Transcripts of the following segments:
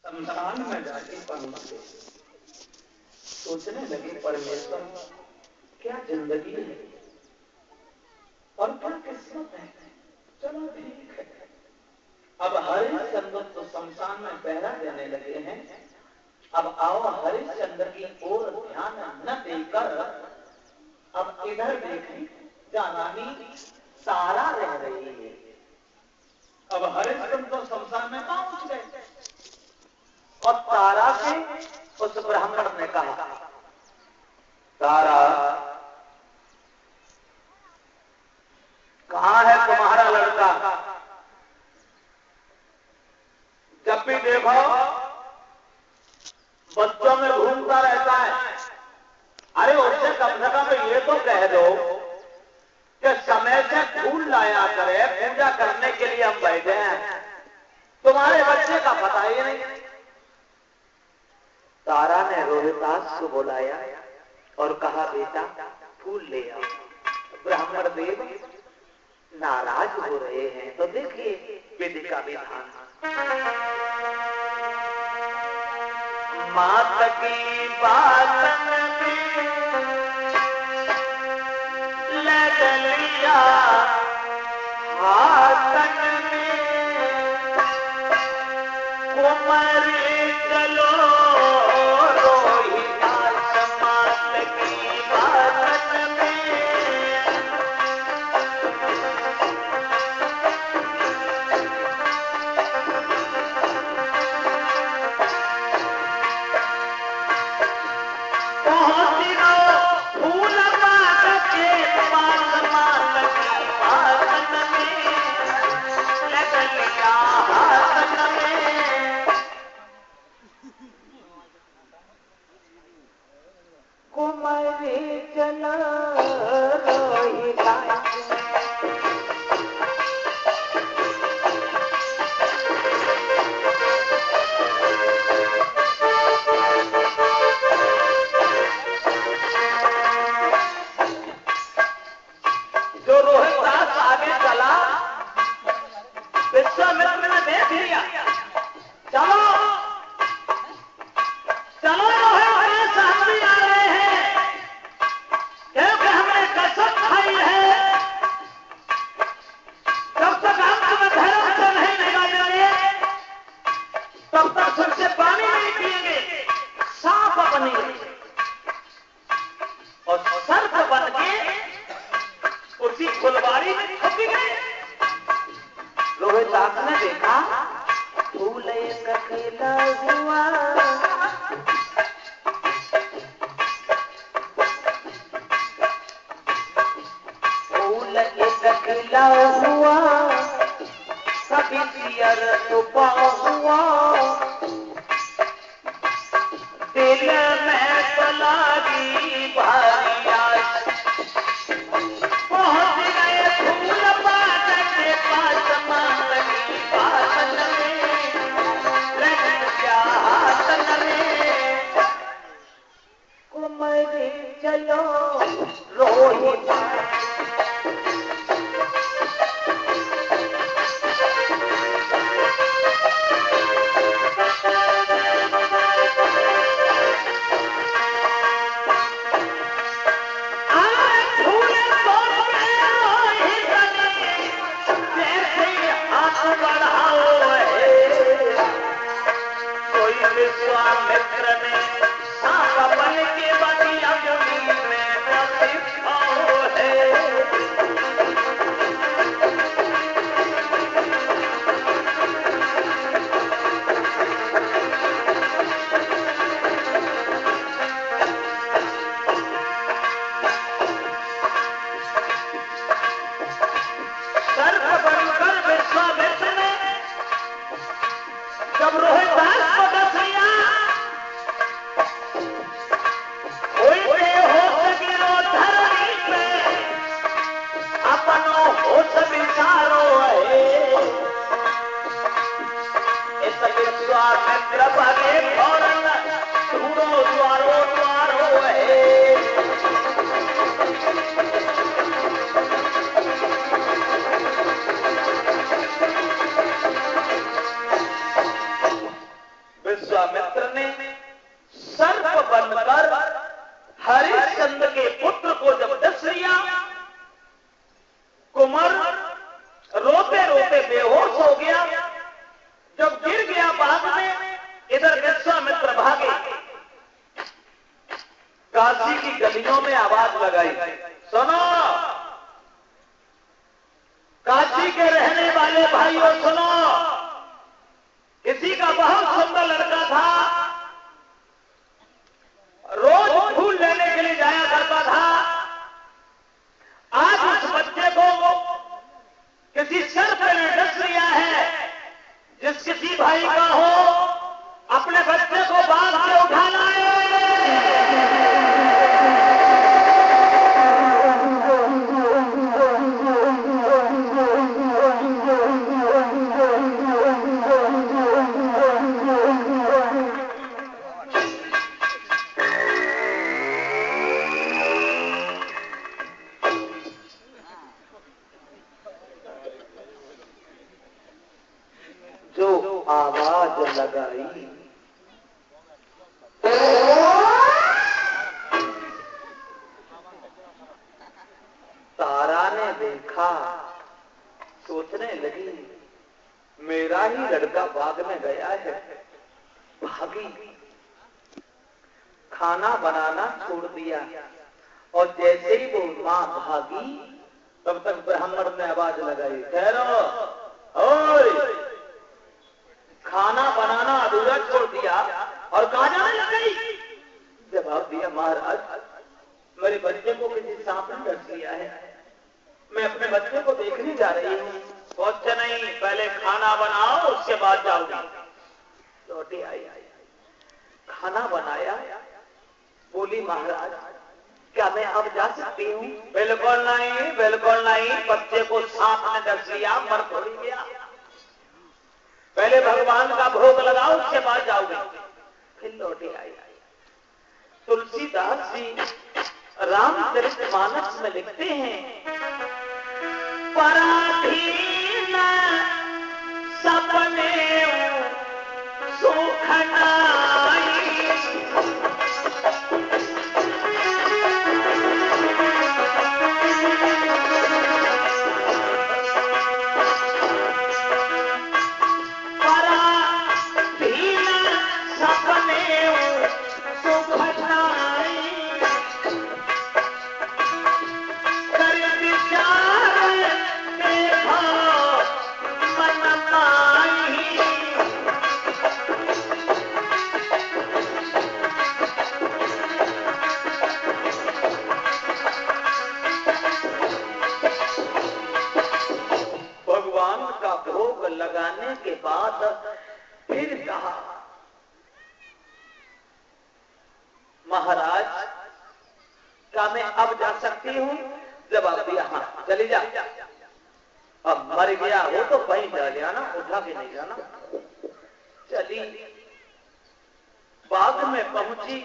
शमशान में जाके पहुंचे, सोचने लगे परमेश्वर क्या जिंदगी है और क्या किस्मत है। चलो ठीक है, अब हरिश्चंद्र तो शमशान में पहरा देने लगे हैं, अब आओ हरिश्चंद्र की ओर ध्यान न देकर अब इधर देखें जहाँ रानी तारा रह रही है। अब हरिश्चंद्र तो शमशान में पहुंच गए और तारा से उस ब्राह्मण ने कहा, तारा कहां है तुम्हारा लड़का? जब भी देखो बच्चों में घूमता रहता है। अरे उससे कम से कम ये तो कह दो कि समय से फूल लाया करे, पूजा करने के लिए हम बैठे हैं, तुम्हारे बच्चे का पता ही नहीं। तारा ने रोहितास को बुलाया और कहा, बेटा फूल ले आओ। ब्राह्मण देव नाराज हो रहे हैं, तो देखिए विधि का विधान। मात की बात में लग लिया हाथन में, कुमारी चलो रोहितास मात की बात में। विश्वामित्र ने सर्प बनकर हरिश्चंद्र के पुत्र को जब डस लिया, कुंवर रोते रोते बेहोश हो गया। जब गिर गया बाग में, इधर विश्वामित्र भागे, काशी की गलियों में आवाज लगाई, सुनो काशी के रहने वाले भाइयों सुनो, किसी का बहुत सुंदर लड़का था, रोज फूल लेने के लिए जाया करता था। आज उस बच्चे को किसी सर्प ने डस लिया है। जिस किसी भाई का हो अपने बच्चे को बाग से उठा लाए। आवाज लगाई, तारा ने देखा, सोचने लगी मेरा ही लड़का बाग में गया है। भागी, खाना बनाना छोड़ दिया और जैसे ही वो मां भागी तब तक ब्राह्मण ने आवाज लगाई, ठहरो, ओए खाना बनाना अधूरा छोड़ दिया और कहां जाने लग गई? जवाब दिया, महाराज मेरे बच्चे को किसी सांप ने डस लिया है, मैं अपने बच्चे को देखने जा रही हूँ। कुछ नहीं, पहले खाना बनाओ उसके बाद जाऊंगी। लौटी आई, खाना बनाया, बोली महाराज क्या मैं अब जा सकती हूँ? बिल्कुल नहीं, बिल्कुल नहीं, बच्चे को सांप ने डस लिया, मर थोड़ी गया, पहले भगवान का भोग लगाओ उसके बाद जाओगे। फिर लौटे आई। तुलसीदास जी रामचरितमानस में लिखते हैं, पराधीन सपने सुख नाई, लगाने के बाद फिर कहा, महाराज क्या मैं अब जा सकती हूँ? जवाब दिया, हाँ चली जा। अब मर गया हो तो वहीं जा जाना, उठा के नहीं जाना। चली, बाग में पहुंची,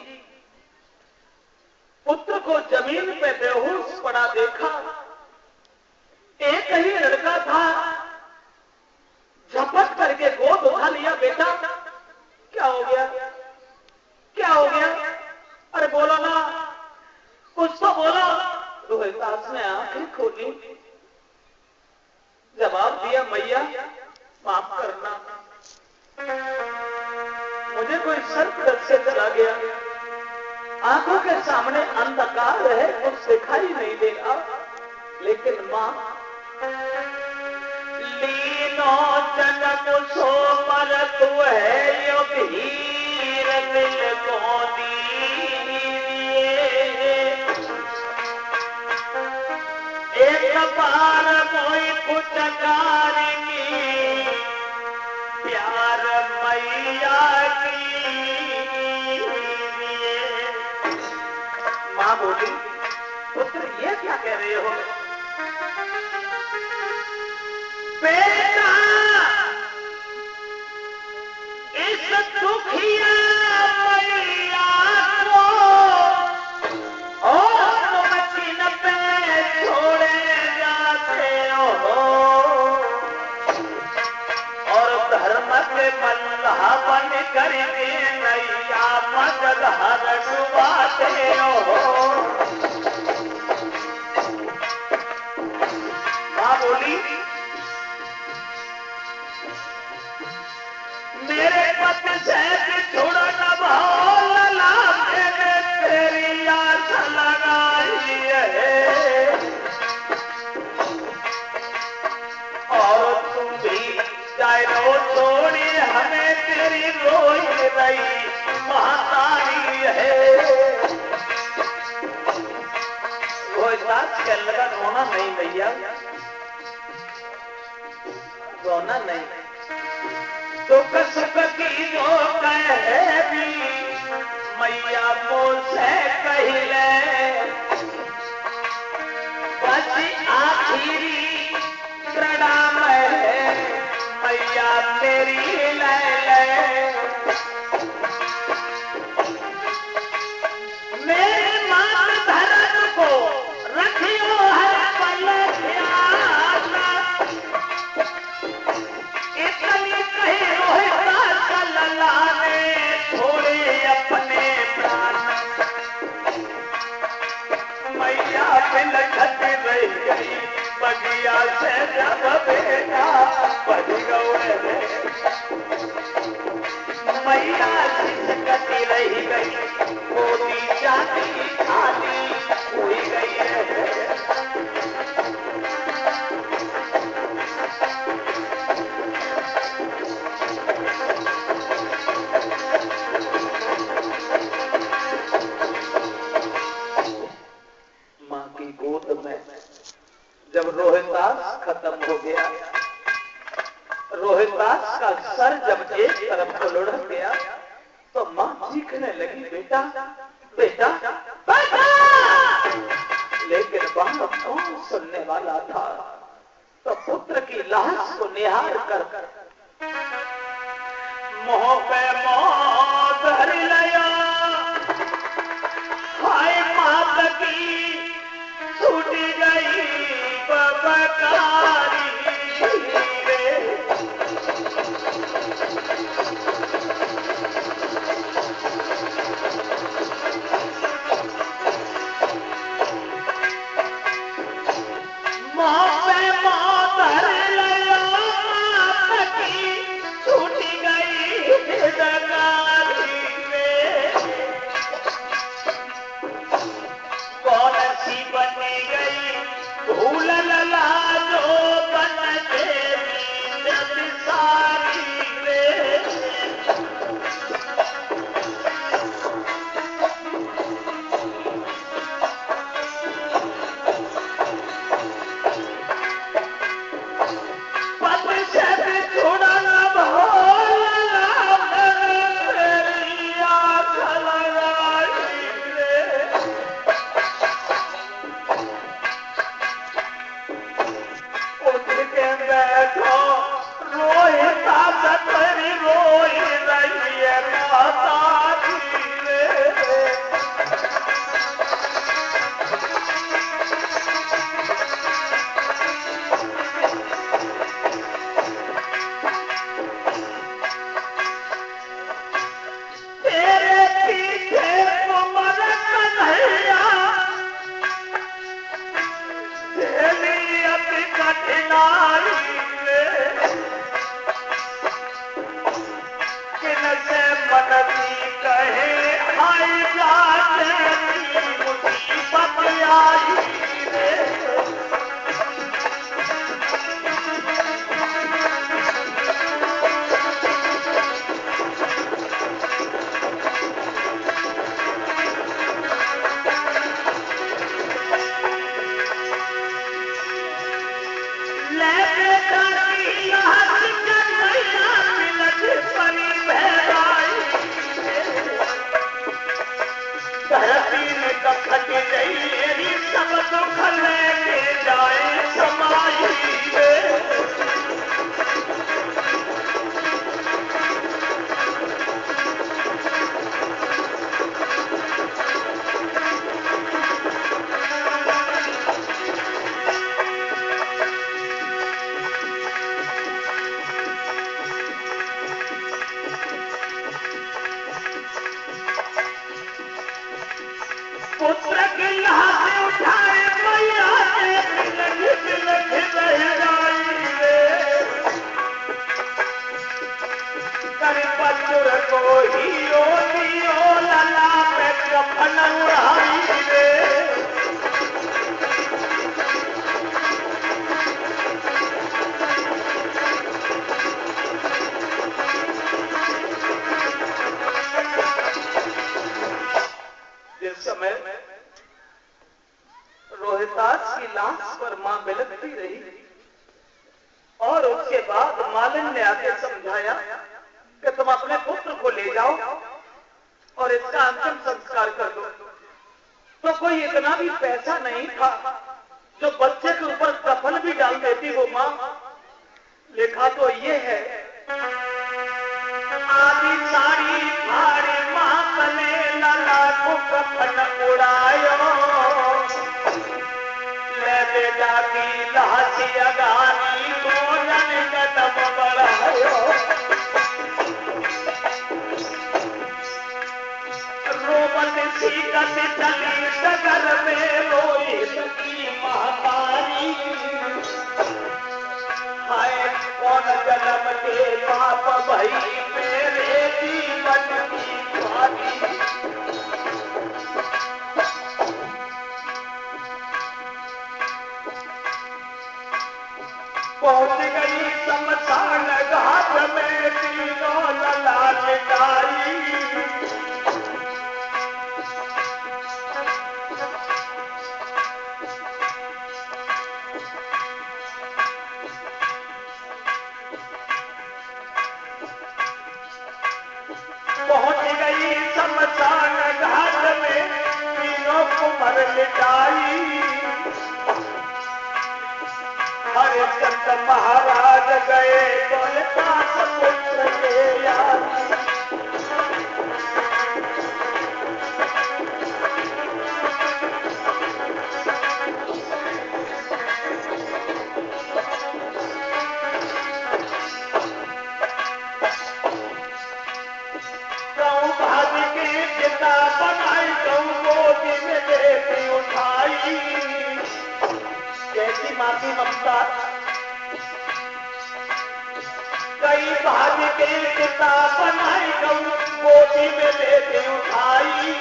पुत्र को जमीन पे बेहोश पड़ा देखा। एक ही लड़का था, झपट करके गोद उठा लिया। बेटा क्या हो गया, क्या हो गया? अरे बोलो ना, कुछ तो बोलो। रोहिदास ने आंखें खोली, जवाब दिया, मैया माफ करना, मुझे कोई सर्प डस से चला गया, आंखों के सामने अंधकार है, कुछ दिखाई नहीं देगा, लेकिन मां लीनो जन्म सो पर तू है यो भीर दिल को दीजिए, एक बार मोई पुचकारेंगी प्यार मैया कीजिए। मां बोली, पुत्र ये क्या कह रहे हो? बेटा इस दुखिया मैया को और तुम किन पे छोड़े जाते हो, और धर्म के मल्लाह बन करके पत से छोड़ा न भोला मैंने तेरी आस लगाई है और तुम भी जाए रो छोड़ी हमें तेरी रोई रही महातारी है। रोहिदास के लगा रोना नहीं भैया, रोना नहीं। दुख सुख की जो कहे भी मैया मुझसे कही ले, बस आखिरी प्रणाम है मैया तेरी ले ले। मेरे मान धरन को रखियो हर पल ध्यान, इतनी कही रोहिदास लला ने छोड़े अपने प्राण। मैया बिलखत रह गई बगिया से जब बेटा बज गए, मैया सिसकती रह गई गोदी जाती खाली हुई गई है। मां की गोद में जब रोहिदास खत्म हो गया, रोहिदास का सर जब एक तरफ को लुढ़क गया तो मां चीखने लगी बेटा बेटा बेटा, लेकिन वहां कौन सुनने वाला था। तो पुत्र की लाश को निहार कर मोह पे मोह धर लिया, हाय मात की छूटी गई बबकारी रे। माँ पे माँ धर लिया, मात की छूटी गई बबकारी रे। कौन सी बनी गई भूल लला जो बन देवी जब सारी रे। पद से छोड़ा न भोला तेरी आस लगाई रे। उठ के बैठो रोहिदास तेरी रोई रही है मातारी रे। तेरे पीछे उमर कन्हैया झेली अति कठिनाई रे। किनसे मनती कहे आई जाने की मुसीबत आई रे। ले बेटा की लाश कन्हैया मिलत परी भैराई, धरती में कखट गई सब दुख लेके जाए समाई रे। पुत्र की लाश उठाए मैया ने बिलख बिलख रह गई रे। कर बचुर को हियो दियो लला पे कफन उड़ाई रे। जिस समय रोहितास की लाश पर मां बिलखती रही और उसके बाद मालिन ने आके समझाया कि तुम अपने पुत्र को ले जाओ और इसका अंतिम संस्कार कर दो, तो कोई इतना भी पैसा नहीं था जो बच्चे के ऊपर कफन भी डाल देती वो मां। लिखा तो ये है, आदि साड़ी भारी मां कने लाला को कफन उड़ायो, ले बेटा की लाशी अगानी भोजन कदम बढ़ायो। रोमन सीकत चली डगर में रोहित की महतारी, हाय कौन जन्म के पाप भई मेरे जीवन की पारी। पहुंच गई शमशान घाट में तीनों लला लिटाई, पहुंच गई शमशान घाट में तीनों कुंवर लिटाई। हरिश्चंद्र महाराज गए रोहितास पुत्र के याद, गौ भाभी के पिता बनाई गौ गोदी में लेती उठाई। कैसी मां की ममता, कई भाभी के पिता बनाई गौ गोदी में लेती उठाई।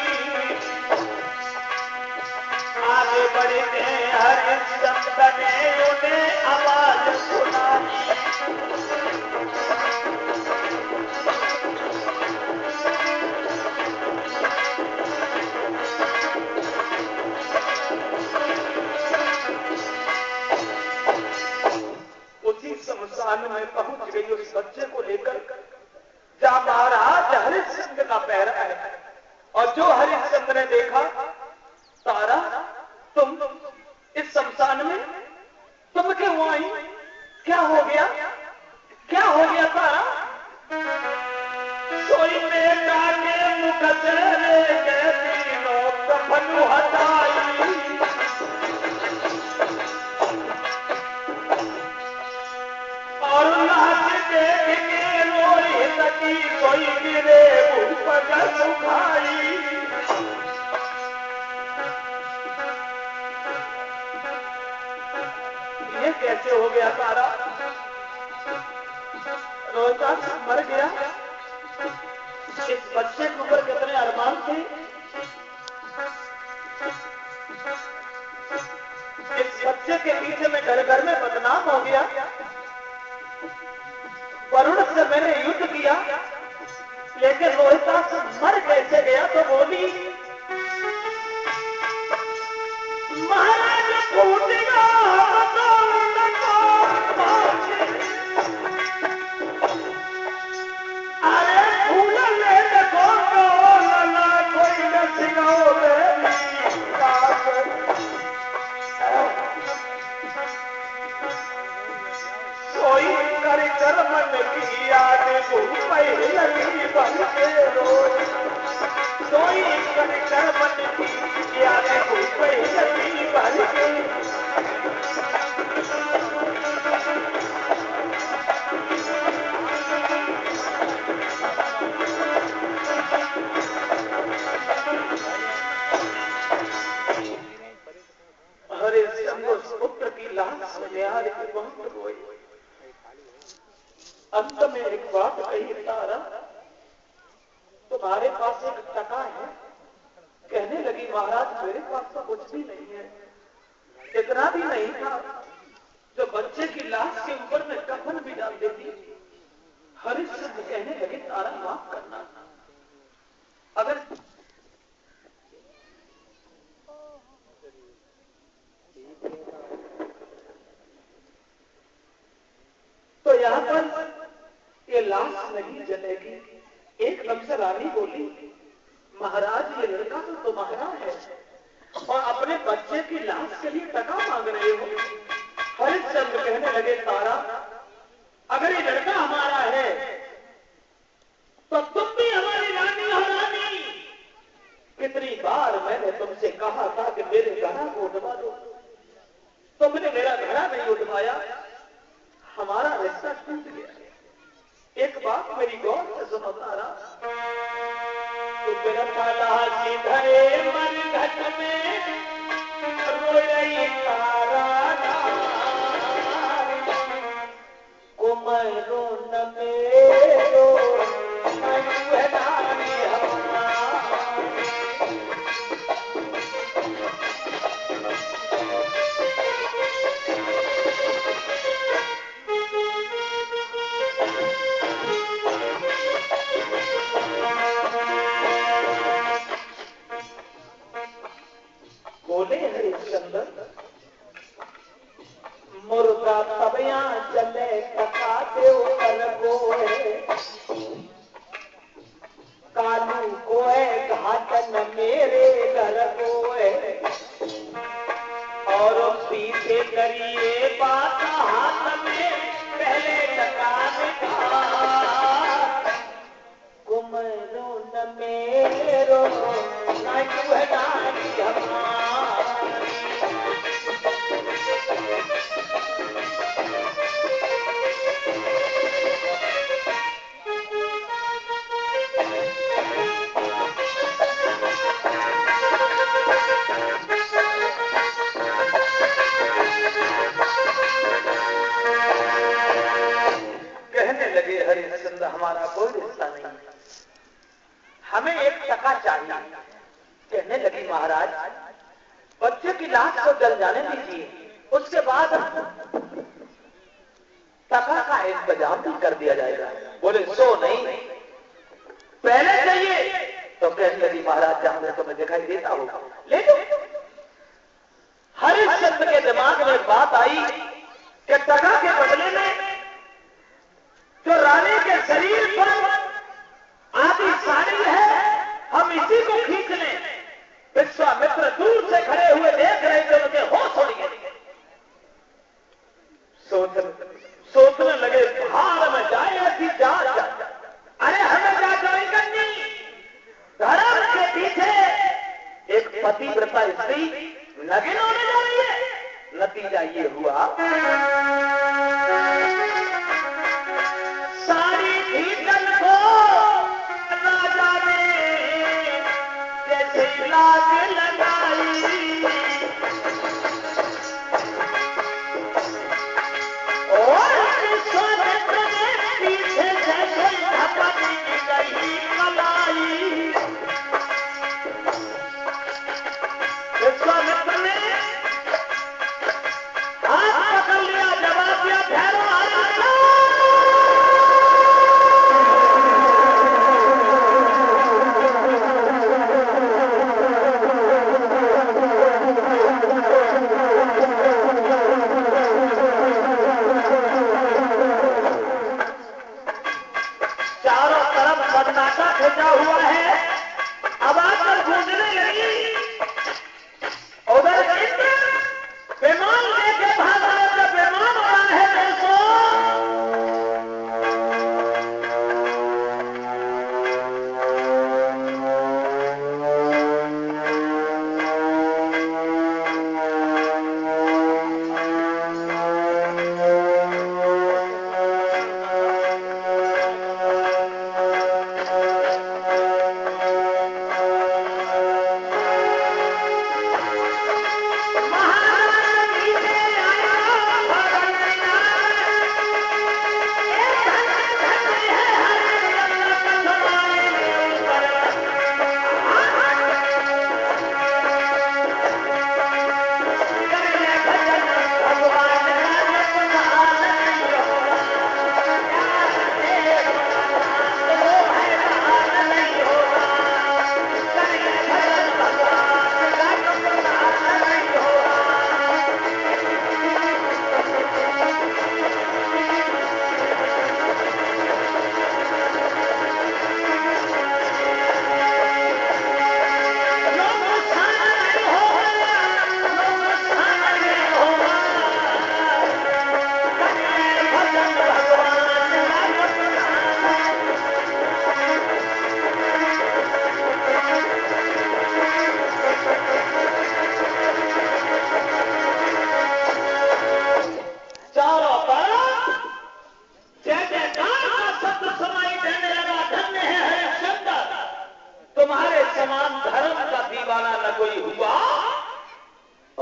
आगे बढ़ते हरिश्चंद्र ने उन्हें आवाज सुनाई, शमशान में पहुंच गई उस बच्चे को लेकर, जहां महाराज हरिश्चंद्र का पैरा है। और जो हरिश्चंद्र ने देखा, तारा तुम इस शमशान में, तुम क्यों आई, क्या हो गया, क्या हो गया तारा? सोई बेटा के मुख से लेके तीनों कफन हटाई, और लाश देख के रोहित की कोई गिरे ऊपर सुखाई। ये कैसे हो गया तारा? रोहितास मर गया? इस बच्चे के ऊपर कितने अरमान थे, इस बच्चे के पीछे में घर घर में बदनाम हो गया। वरुण से मैंने युद्ध किया, लेकिन रोहितास मर कैसे गया? तो बोली, महाराज फूटेगा अरे फूल ले देखो लला कोई न सिंगाओ कोई कर कर मन की याद पहले लगी बन के रोज, कोई कर कर मन की याद पहले लगी बन के। हरिश्चंद्र पुत्र की लाश निहार के बहुत रोए। अंत में एक बात कही, तारा तुम्हारे पास एक टका है? कहने लगी महाराज मेरे पास तो कुछ भी नहीं है, इतना भी नहीं था जो बच्चे की लाश के ऊपर में कफन भी डाल देती। हरिश्चंद्र कहने लगे तारा माफ करना, अगर तो यहां पर ये लाश नहीं जलेगी। एकदम से रानी बोली महाराज ये लड़का तो तुम्हारा है और अपने बच्चे की लाश के लिए टका मांग रहे हो। हरिश्चंद्र कहने लगे तारा अगर ये लड़का हमारा है तो तुम भी हमारी रानी हो रानी। कितनी बार मैंने तुमसे कहा था कि मेरे घड़ा को उठवा दो, तुमने मेरा घड़ा नहीं उठवाया, हमारा रिश्ता टूट गया। एक बात मेरी गौर से सुनो तारा, तू मेरा काला सीधे मन घट में रोई तारा कुमरो न मेरो बोले हरिश्चंद्र मुर्गा तब यहाँ चले टका दे कर गोए कालू को है घाटन मेरे घर गोए और पीछे करिए बात हाथ में पहले टका दिखा कुमरो न मेरो न कुहदानी हमारी। कहने लगे हरिश्चंद्र हमारा कोई रिश्ता नहीं, हमें एक टका चाहिए। कहने लगी महाराज बच्चे की लाश को जल जाने दीजिए, उसके बाद टका का इंतजाम भी कर दिया जाएगा। बोले सो नहीं पहले चाहिए। तो कहने लगी महाराज जहां मैं तुम्हें दिखाई देता हूं ले लो। हरिश्चंद्र के दिमाग में बात आई कि टका के बदले में जो रानी के शरीर पर आधी साड़ी है हम इसी को खींच लें। विश्वामित्र दूर से खड़े हुए देख रहे थे, उनके होश उड़ गए। सोचने लगे भार में जाए ऐसी जा। अरे हमें जा ज्वाइन करनी। धर्म के पीछे एक पतिव्रता स्त्री नगिन होने जा रही है। नतीजा ये हुआ सारी भीतन को राजा ने जैसे लाज लगाई और विश्वामित्र ने पीछे जैसे धपकी गई कलाई। विश्वामित्र ने हाथ पकड़ लिया, जवाब दिया भैरव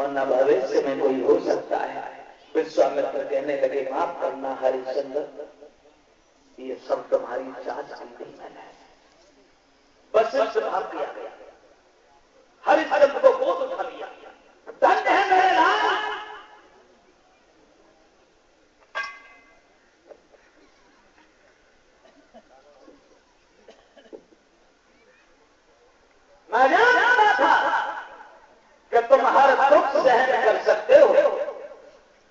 वरना भविष्य में कोई हो सकता है। विश्वामित्र कहने लगे, माफ करना हरिश्चंद्र, ये सब तुम्हारी चाच की नहीं है। वशिष्ठ भाग दिया गया, हरिश्चंद्र को गोद उठा लिया। धन्य है मेरे लाल, मैं जानता था कि तुम हर दुख सहन कर सकते हो,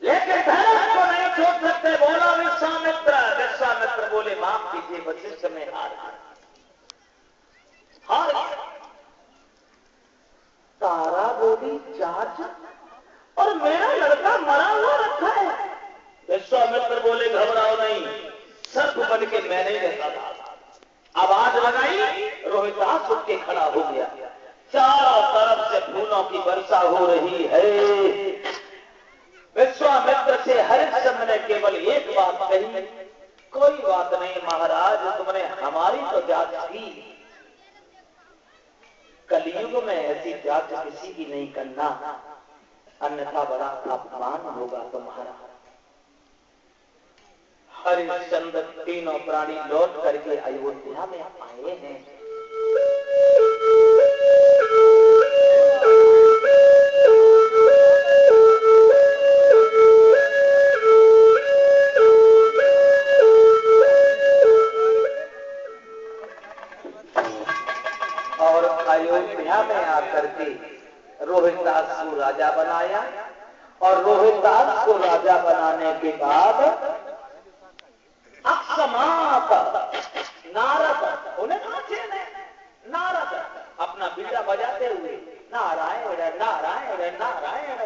लेकिन धर्म को नहीं छोड़ सकते। बोला विश्वामित्र। विश्वामित्र बोले, माफ कीजिए वशिष्ठ, में हार तारा बोली, चाच और मेरा लड़का मरा हुआ रखा है। विश्वामित्र बोले, घबराओ नहीं, सर्प बन के मैं नहीं रहता था। आवाज लगाई, रोहितास उठ के खड़ा हो गया। चारों तरफ से फूलों की वर्षा हो रही है। विश्वामित्र से हरिश्चंद्र ने केवल एक बात कही, कोई बात नहीं महाराज, तुमने हमारी तो जांच की, कलयुग में ऐसी जांच किसी की नहीं करना, अन्यथा बड़ा अपमान होगा तुम्हारा। हरिश्चंद्र तीनों प्राणी लौट करके अयोध्या में आए हैं। और अयोध्या में आकर के रोहितास को राजा बनाया, और रोहितास को राजा बनाने के बाद अक्षमात नारद, उन्हें नारद अपना बीड़ा बजाते हुए नारायण नारायण नारायण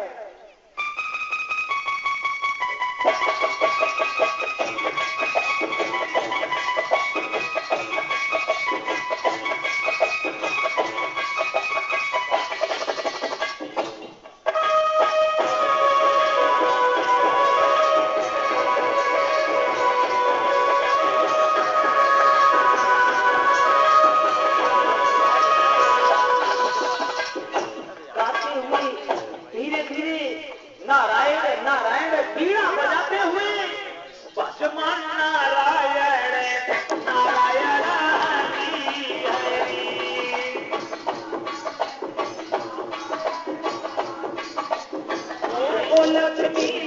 लक्ष्मी